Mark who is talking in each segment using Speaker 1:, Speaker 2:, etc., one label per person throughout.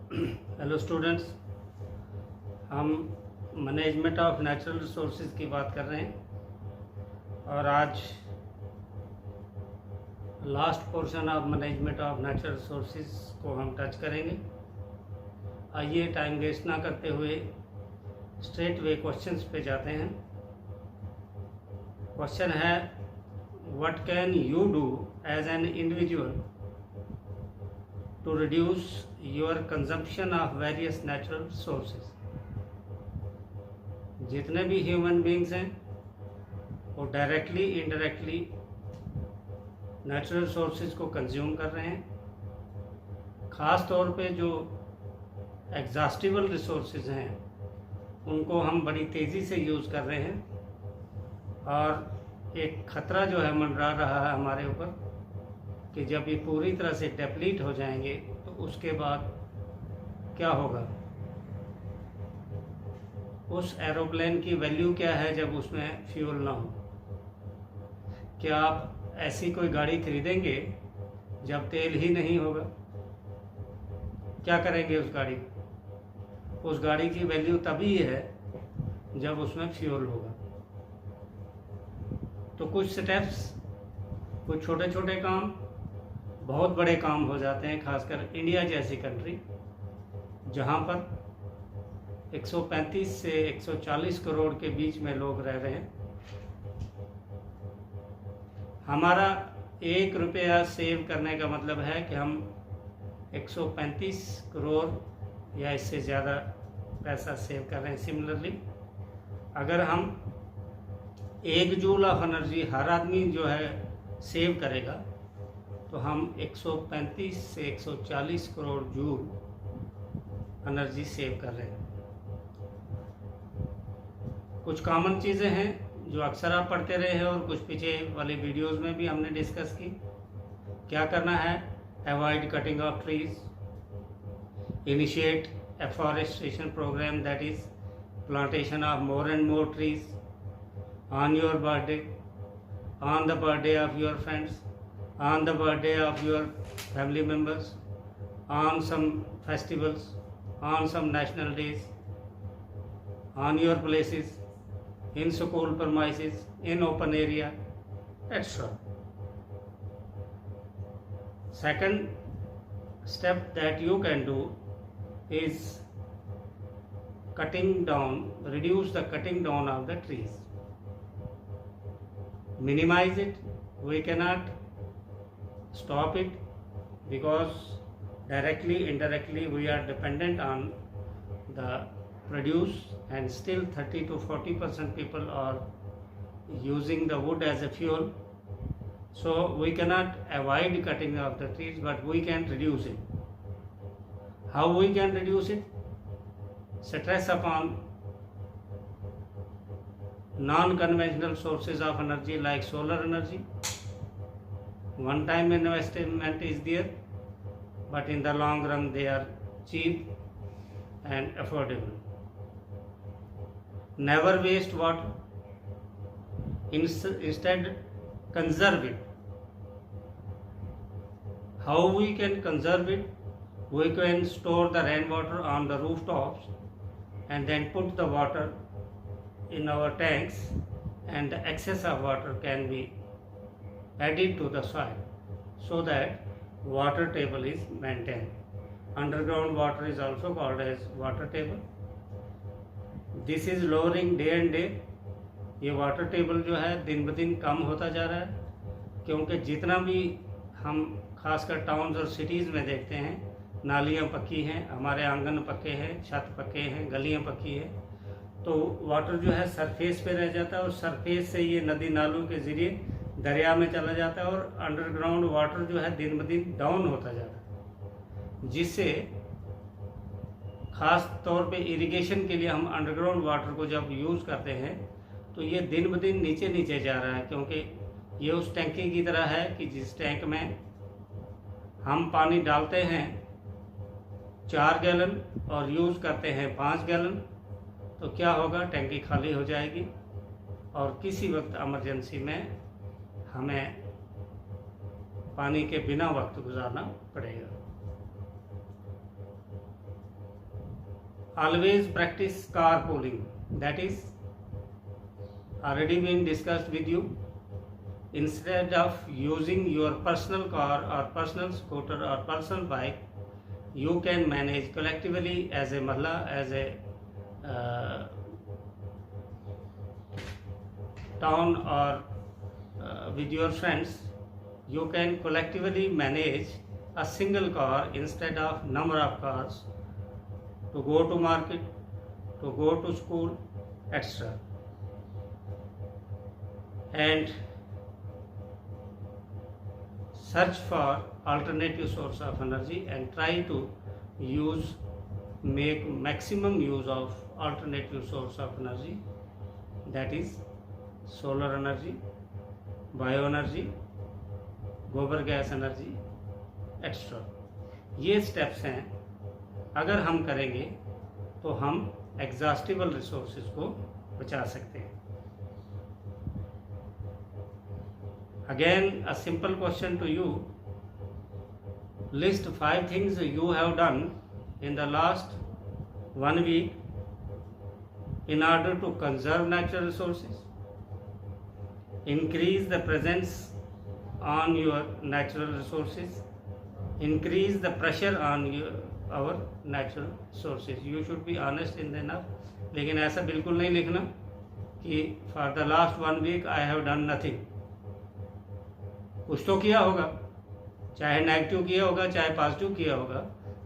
Speaker 1: Hello students, हम management of natural resources की बात कर रहे हैं और आज last portion of management of natural resources को हम टच करेंगे। आइए टाइम वेस्ट ना करते हुए स्ट्रेट वे क्वेश्चंस पे जाते हैं। क्वेश्चन है, what can you do as an individual to reduce your consumption of various natural resources। जितने भी ह्यूमन बींग्स हैं वो डायरेक्टली इनडायरेक्टली नेचुरल रिसोर्सेज को कंज्यूम कर रहे हैं। ख़ास तौर पे जो एग्जॉस्टिबल रिसोर्सेज हैं उनको हम बड़ी तेज़ी से यूज़ कर रहे हैं और एक ख़तरा जो है मंडरा रहा है हमारे ऊपर कि जब ये पूरी तरह से डेप्लीट हो जाएंगे तो उसके बाद क्या होगा। उस एरोप्लेन की वैल्यू क्या है जब उसमें फ्यूल ना हो। क्या आप ऐसी कोई गाड़ी खरीदेंगे जब तेल ही नहीं होगा? क्या करेंगे उस गाड़ी को? उस गाड़ी की वैल्यू तभी है जब उसमें फ्यूल होगा। तो कुछ स्टेप्स, कुछ छोटे छोटे काम बहुत बड़े काम हो जाते हैं, खासकर इंडिया जैसी कंट्री जहां पर 135 से 140 करोड़ के बीच में लोग रह रहे हैं। हमारा 1 रुपया सेव करने का मतलब है कि हम 135 करोड़ या इससे ज़्यादा पैसा सेव कर रहे हैं। सिमिलरली अगर हम 1 जूल ऑफ एनर्जी हर आदमी जो है सेव करेगा तो हम 135 से 140 करोड़ जूल एनर्जी सेव कर रहे हैं। कुछ कॉमन चीज़ें हैं जो अक्सर आप पढ़ते रहे हैं और कुछ पीछे वाले वीडियोस में भी हमने डिस्कस की। क्या करना है? Avoid cutting of trees, initiate afforestation programme, that is plantation of more and more trees on your birthday, on the birthday of your friends, on the birthday of your family members, on some festivals, on some national days, on your places, in school premises, in open area, etc. Second step that you can do is cutting down, reduce the cutting down of the trees. Minimize it. We cannot stop it because directly indirectly we are dependent on the produce, and still 30 to 40% people are using the wood as a fuel. So we cannot avoid cutting of the trees, but we can reduce it. How we can reduce it? Stress upon non-conventional sources of energy like solar energy. One time investment is there, but in the long run they are cheap and affordable. Never waste water. Instead conserve it. How we can conserve it? We can store the rainwater on the rooftops and then put the water in our tanks, and the excess of water can be added to the soil so that water table is maintained. Underground water is also called as water table. This is lowering day and day. ये water table जो है दिन ब दिन कम होता जा रहा है, क्योंकि जितना भी हम खासकर टाउन्स और सिटीज़ में देखते हैं, नालियाँ पक्की हैं, हमारे आंगन पक्के हैं, छत पक्के हैं, गलियाँ पक्की हैं, तो वाटर जो है सरफेस पे रह जाता है और सरफेस से ये नदी नालों के ज़रिए दरिया में चला जाता है और अंडरग्राउंड वाटर जो है दिन ब दिन डाउन होता जा रहा है, जिससे ख़ास तौर पे इरिगेशन के लिए हम अंडरग्राउंड वाटर को जब यूज़ करते हैं तो ये दिन ब दिन नीचे नीचे जा रहा है, क्योंकि ये उस टैंकी की तरह है कि जिस टैंक में हम पानी डालते हैं 4 गैलन और यूज़ करते हैं 5 गैलन, तो क्या होगा? टैंकी खाली हो जाएगी और किसी वक्त इमरजेंसी में हमें पानी के बिना वक्त गुजारना पड़ेगा। always practice carpooling, that is already been discussed with you. Instead of using your personal car or personal scooter or personal bike, you can manage collectively as a mahalla, as a town, or with your friends. You can collectively manage a single car instead of number of cars to go to market, to go to school, etc. And search for alternative source of energy and try to make maximum use of alternative source of energy, that is solar energy, bioenergy, गोबर gas energy extra. ये steps हैं, अगर हम करेंगे तो हम exhaustible resources को बचा सकते हैं. Again, a simple question to you. List 5 things you have done in the last 1 week in order to conserve natural resources, increase the presence on your natural resources, increase the pressure on our natural sources. You should be honest in enough. लेकिन ऐसा बिल्कुल नहीं लिखना कि for the last 1 week I have done nothing. कुछ तो किया होगा, चाहे नेगेटिव किया होगा चाहे पॉजिटिव किया होगा.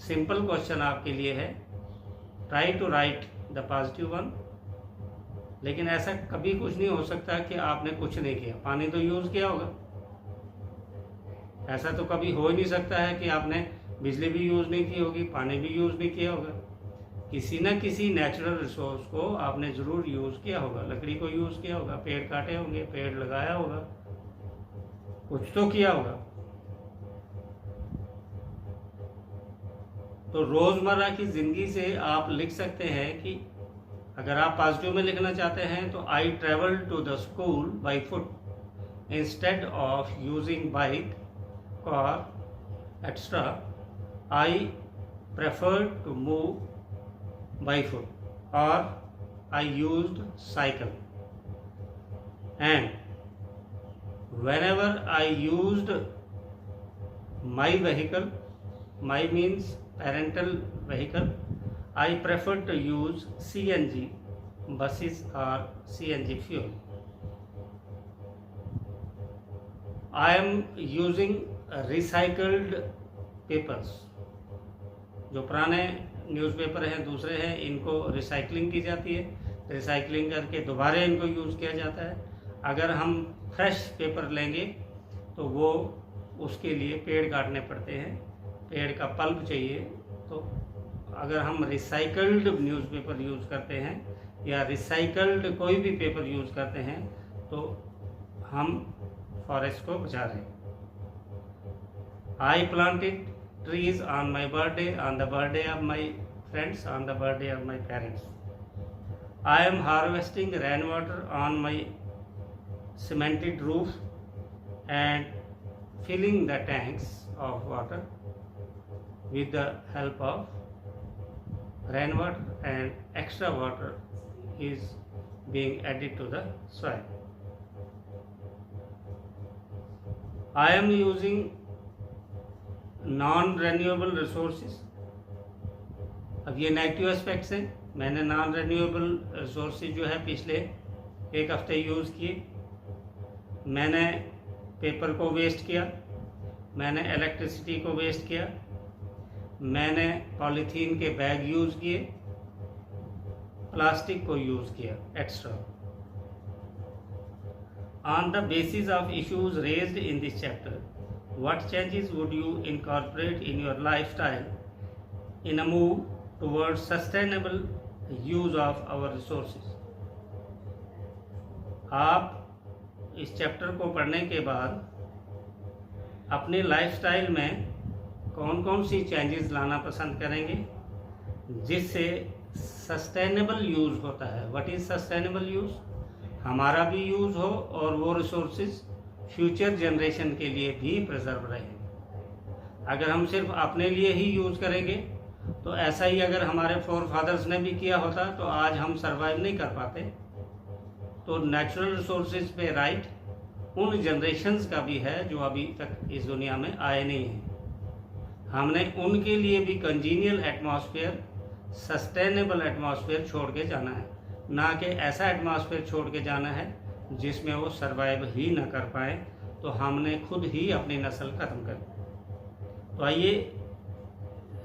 Speaker 1: सिंपल क्वेश्चन आपके लिए है, try to write the positive one. लेकिन ऐसा कभी कुछ नहीं हो सकता कि आपने कुछ नहीं किया. पानी तो यूज़ किया होगा, ऐसा तो कभी हो ही नहीं सकता है कि आपने बिजली भी यूज़ नहीं की होगी, पानी भी यूज़ नहीं किया होगा. किसी न किसी नेचुरल रिसोर्स को आपने ज़रूर यूज़ किया होगा. लकड़ी को यूज़ किया होगा, पेड़ काटे होंगे, पेड़ लगाया होगा, कुछ तो किया होगा. तो रोज़मर्रा की ज़िंदगी से आप लिख सकते हैं कि अगर आप पॉजिटिव में लिखना चाहते हैं तो I travel to the school by foot instead of using bike, car, extra. I prefer to move by foot और I used cycle. And whenever I used my vehicle, my means parental vehicle, I prefer to use CNG buses or CNG fuel. I am using recycled papers. जो पुराने newspaper हैं, दूसरे हैं, इनको recycling की जाती है. रिसाइकलिंग करके दोबारा इनको यूज़ किया जाता है. अगर हम फ्रेश पेपर लेंगे तो वो उसके लिए पेड़ काटने पड़ते हैं, पेड़ का पल्प चाहिए. तो अगर हम रिसाइकल्ड न्यूज़पेपर यूज़ करते हैं या रिसाइकल्ड कोई भी पेपर यूज़ करते हैं तो हम फॉरेस्ट को बचा रहे हैं. I planted trees on my birthday, on the birthday of my friends, on the birthday of my parents. I am harvesting rain water on my cemented roof and filling the tanks of water with the help of rainwater, and extra water is being added to the soil. I am using non-renewable resources. अब ये negative aspects हैं. मैंने non renewable resources जो है पिछले 1 हफ्ते use किए. मैंने पेपर को वेस्ट किया, मैंने इलेक्ट्रिसिटी को वेस्ट किया, मैंने पॉलीथीन के बैग यूज़ किए, प्लास्टिक को यूज़ किया extra. On the basis of issues raised in this chapter, what changes would you incorporate in your lifestyle in a move towards sustainable use of our resources. आप इस chapter को पढ़ने के बाद अपने लाइफस्टाइल में कौन कौन सी चेंजेस लाना पसंद करेंगे जिससे सस्टेनेबल यूज़ होता है. What is sustainable use? हमारा भी यूज़ हो और वो रिसोर्सेज फ्यूचर जनरेशन के लिए भी प्रिजर्व रहे. अगर हम सिर्फ अपने लिए ही यूज़ करेंगे तो ऐसा ही अगर हमारे फोर फादर्स ने भी किया होता तो आज हम सरवाइव नहीं कर पाते। तो नेचुरल रिसोर्सेज पे राइट उन जनरेशन्स का भी है जो अभी तक इस दुनिया में आए नहीं हैं। हमने उनके लिए भी कंजीनियल एटमॉस्फेयर, सस्टेनेबल एटमॉस्फेयर छोड़ के जाना है, ना कि ऐसा एटमॉस्फेयर छोड़ के जाना है जिसमें वो सरवाइव ही ना कर पाए। तो हमने खुद ही अपनी नस्ल खत्म कर दी। तो आइए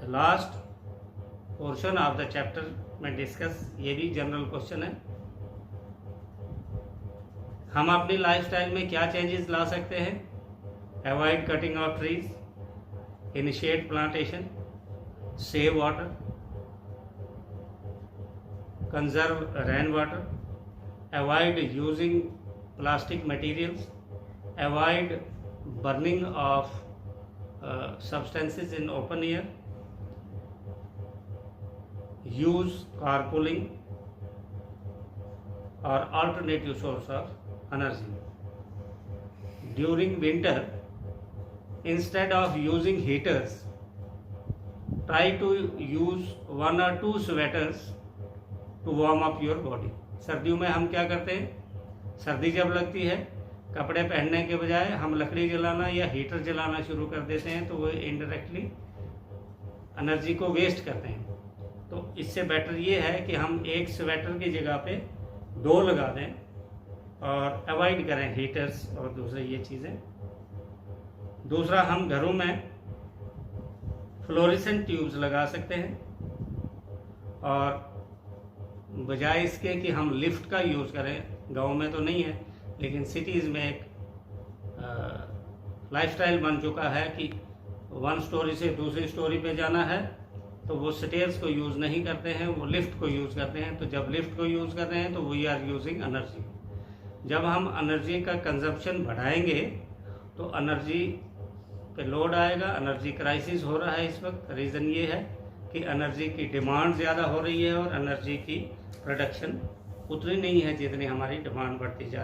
Speaker 1: last portion of the chapter में डिस्कस, ये भी जनरल क्वेश्चन है, हम अपनी लाइफस्टाइल में क्या चेंजेस ला सकते हैं। Avoid cutting of trees, initiate plantation, save water, conserve rain water, avoid using plastic materials, avoid burning of substances in open air, use carpooling or alternative source of energy. During winter, instead of using heaters, try to use 1 or 2 sweaters to warm up your body. सर्दियों में हम क्या करते हैं, सर्दी जब लगती है कपड़े पहनने के बजाय हम लकड़ी जलाना या हीटर जलाना शुरू कर देते हैं, तो वो इनडायरेक्टली एनर्जी को वेस्ट करते हैं। तो इससे बेटर ये है कि हम एक स्वेटर की जगह पे 2 लगा दें और अवॉइड करें हीटर्स और दूसरे ये चीज़ें। दूसरा, हम घरों में फ्लोरेसेंट ट्यूब्स लगा सकते हैं और बजाय इसके कि हम लिफ्ट का यूज़ करें, गाँव में तो नहीं है लेकिन सिटीज़ में एक लाइफस्टाइल बन चुका है कि 1 स्टोरी से दूसरी स्टोरी पे जाना है तो वो स्टेयर्स को यूज़ नहीं करते हैं, वो लिफ्ट को यूज़ करते हैं। तो जब लिफ्ट को यूज़ कर रहे हैं तो वी आर यूजिंग एनर्जी। जब हम एनर्जी का कंजप्शन बढ़ाएंगे तो एनर्जी पे लोड आएगा। एनर्जी क्राइसिस हो रहा है इस वक्त। रीज़न ये है कि एनर्जी की डिमांड ज़्यादा हो रही है और एनर्जी की प्रोडक्शन उतनी नहीं है जितनी हमारी डिमांड बढ़ती जा